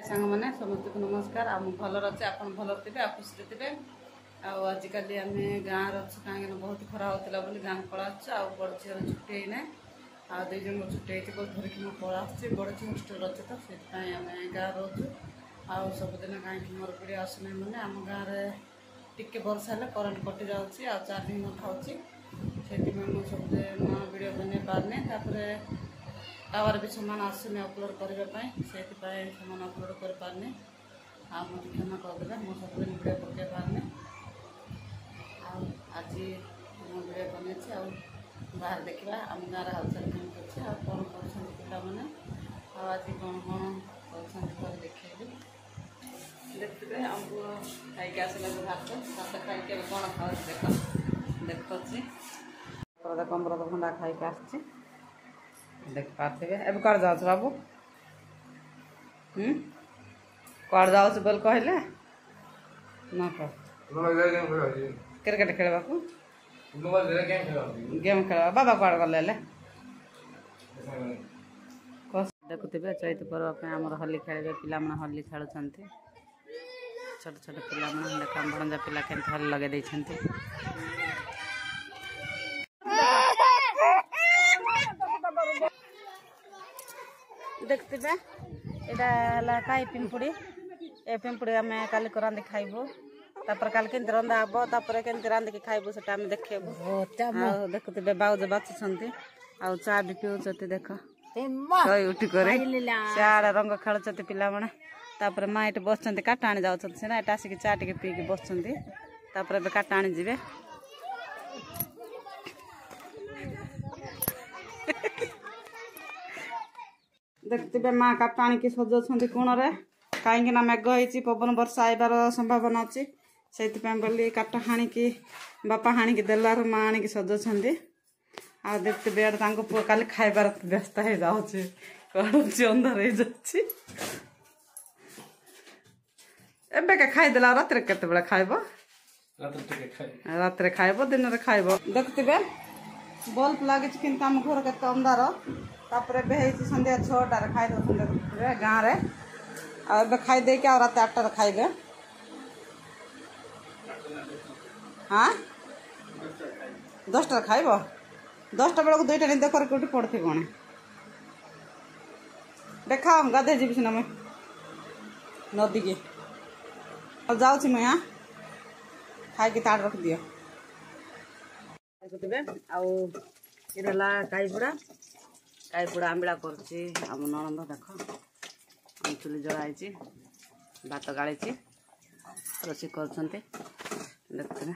सांग मैंने समस्त को नमस्कार आम भल अच्छे आप भल थे आ खुशी थे आजिकल आम गाँव अच्छे कहीं बहुत खरा होता बोली गाँव पड़ा बड़ झील छुट्टी होना आ दुई जन छुट्टी होती धरिकी मुझे पड़ा बड़ झी हस्टेल अच्छे तो से आम गाँव रोचु आ सबुदिन कहीं मोर वीडियो आसना मैंने आम गाँव में टिके वर्षा है करेन्ट कटि जाऊँगी आ चार्जिंग न था से मुझे नुआ वीडियो बन पारे टावर भी सामान आसुनी अपलोड करने से सामान अपलोड कर पारनी आ मुझे क्षमा करदे मुझे सब वीडियो पकई पारनी आज मो वीडियो बन बाहर देखा आम गाँव हालचाल केमती अच्छे आ कौन कर मैंने आज कौन कौन कर देखेबी देखते आमको खाई आसला भात भात खाई कौन खाऊ देख देखी देख 15 घंटा खाई आस देख पारे ए कड़ जाऊ बाबू कड़ जाऊ बोल कहले न क्रिकेट खेलवा गेम खेल बाबा कड़ गले देखुवे चैत पर्व आमर होली खेल पिला होली खेलुं छोट छोट पिला देख भणजा पिला के होली लगे देखते यहाँ कई पिंपुड़ी ए पिंपुड़ी आम काल रांधि खाइबू तापर काल के रंधा हम तापर के रांधिक खाइबू से देखेबू देखुवे बाउज बाचुंट आ चा भी पीऊँच देख शई उठी सियाड़े रंग खेलुंट पिला तापर माँ ये बस काट आनी जाऊँ सीना ये आसिक चा टे पीक बस काट आनी जी देखते माँ काट आणिकी सजाऊँ कोण कहीं मेघ हो पवन वर्षा आइबार संभावना अच्छी से बोली काट हाणिकी बापा हाणिकी देलार माँ आणिकी सजाऊँ आ देखते बेड पुआ काली खाइबार व्यस्त हो जाऊँगी कड़ुची अंधार हो जाऊँगी एबे खाईदेला रात केत खाइब रात खाइब दिन में खाइब देखते बल्ब लगे कि आम घर के अंधार तापर संध्या 6टार खाई दे गाँव में खाईदे रात 8टार खाइबे हाँ 10टार खाइब 10टा बेलू 2टा निद कर कौटी पड़े कौन देखा गाधे जी सीना मुझे नदी की जाऊँ मुझे हाँ खाई ताड़ रख दियो देखुवे काईपुड़ा आंबिड़ा करम ननंद देख चुली जलाई भात गाड़ी रोषे कर देखते